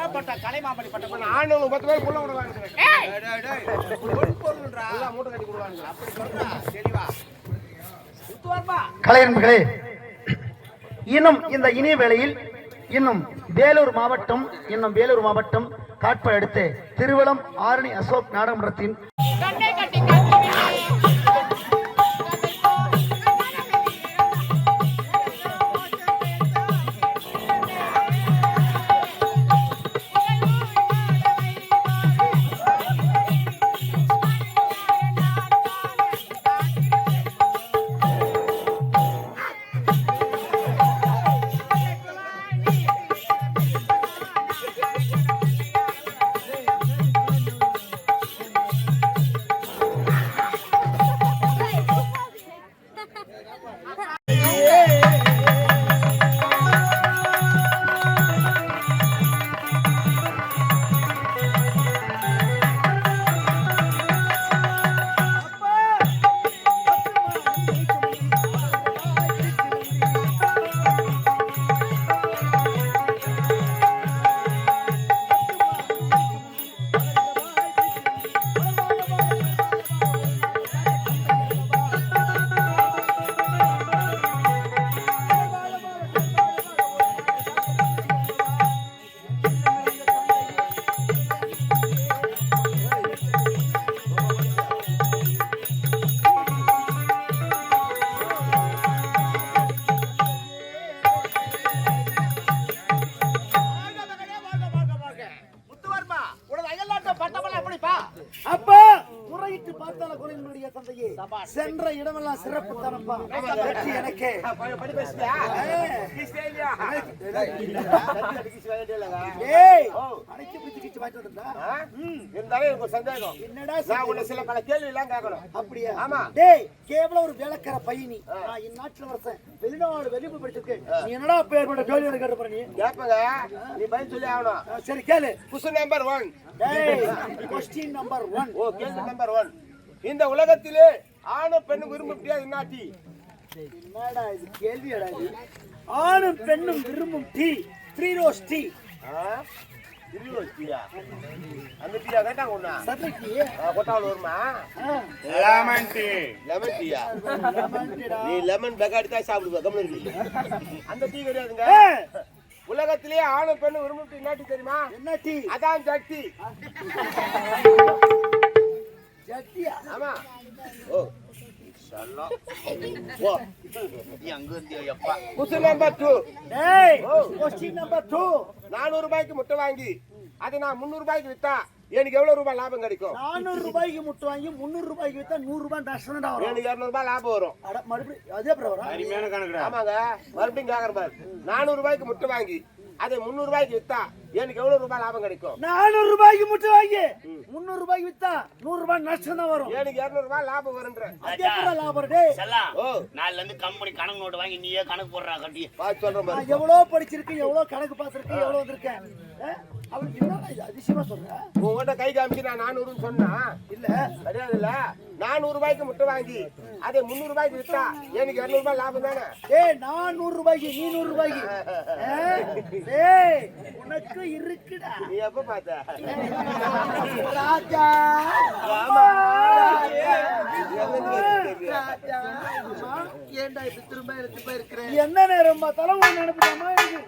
ஏகப்பட்ட கலைமாமணி பட்டம் ஆண்டவங்க 10 பேர் புள்ள விடுவாங்க. பொருள்ன்றா எல்லாம் மூட்டை கட்டி கொடுவாங்க. அப்படி சொல்றா தெளிவா சுத்துவார்பா. கலையன்பர்களே, இன்னும் இந்த இனிய வேளையில் இன்னும் வேலூர் மாவட்டம் காட்பாடி அடுத்து திருவலம் ஆரணி அசோக் நாடகமன்றத்தின் சென்ற இடமெல்லாம் சிறப்பு தரப்பா. எனக்கு கேவலம் ஒரு வேலைக்கார பையனி. நான் இந்நாட்டுல வரேன், வெளிநாடு வெளிப்பு படிச்சிருக்கேன். நீ என்னடா பேர் கொண்ட கேள்வி கேட்டு போற? நீ கேப்பங்க, நீ பதில் சொல்லி ஆகணும். சரி கேளு. Question number 1. Question number 1. ஓ, கேள்வி நம்பர் 1. இந்த உலகத்திலே ஆணும் பெண்ணும் விரும்பும் இன்னாட்டி. என்னடா இது கேள்வியடா இது? ஆணும் பெண்ணும் விரும்பும் டீ 3 ரோஸ் டீ. 3 ரோஸ் டீயா? அந்த டீயா கேட்டாங்க ஒண்ணா? சரி டீ. கொட்டால வருமா? Lemon tea. லெமன் டீயா? நீ லெமன் பகாடி தான் சாப்பிடுவ, கம்மன் இருக்கு. அந்த டீ கிடையாதுங்க. உலகத்திலே ஆணும் பெண்ணும் விரும்பும் டீ இன்னாட்டி தெரியுமா? என்ன டீ? அதான் ஜட்டி. ஜட்டியா? ஆமா. ஓ சல்லா. ஓ எங்க இருந்தியப்பா? Question number 2. டேய், கொஸ்டின் நம்பர் 2. 400 ரூபாய்க்கு முட்டை வாங்கி அதை நான் 300 ரூபாய்க்கு வித்தா எனக்கு எவ்வளவு ரூபாய் லாபம் கிடைக்கும்? 400 ரூபாய்க்கு முட்டை வாங்கி 300 ரூபாய்க்கு வித்தா 100 ரூபாய் நஷ்டம் தான் வரும். எனக்கு 200 ரூபாய் லாபம் வரும். அட மறுபடியும் அதே அப்புறம் வரும். அருமையான கணக்குடா. ஆமாங்க, மறுபடியும் கேக்குற பாரு. 400 ரூபாய்க்கு முட்டை வாங்கி அதை 300 ரூபாய்க்கு வித்தா எனக்கு எவ்வளவு ரூபாய் லாபம் கிடைக்கும்? 400 ரூபாய்க்கு முட்டை வாங்கி 300 ரூபாய்க்கு வித்தா 100 ரூபாய் நஷ்டம் தான் வரும். எனக்கு 200 ரூபாய் லாபம் வரும்ன்ற. அதே போல லாபம் டேய். சல்லா. ஓ, நாளைல இருந்து கம்பெனி கணக்கு நோட் வாங்கி நீயே கணக்கு போடுறா கட்டி. பாத்து சொல்றேன் பாரு. நான் எவ்வளவு படிச்சிருக்கு, எவ்வளவு கணக்கு பாத்துருக்கு, எவ்வளவு வந்திருக்கேன். அவளுக்கு என்னடா இது அதிசயமா சொல்ற? உன்கிட்ட கை காமிச்சு நான் 400 ன்னு சொன்னா இல்ல சரியாது இல்ல. 400 ரூபாய்க்கு முட்டை வாங்கி அதை 300 ரூபாய்க்கு வித்தா எனக்கு 200 ரூபாய் லாபம் தானே? ஏய் 400 ரூபாய்க்கு நீ 100 ரூபாய்க்கு. ஏய் உனக்கு இருக்குடா. நீ எப்ப பார்த்த? ராஜா ராமா ஏண்டா இப்ப திரும்ப எடுத்து போயிருக்கேன்? என்ன நேரம் பார்த்தாலும் உன் நினைப்புதாமா இருக்கு.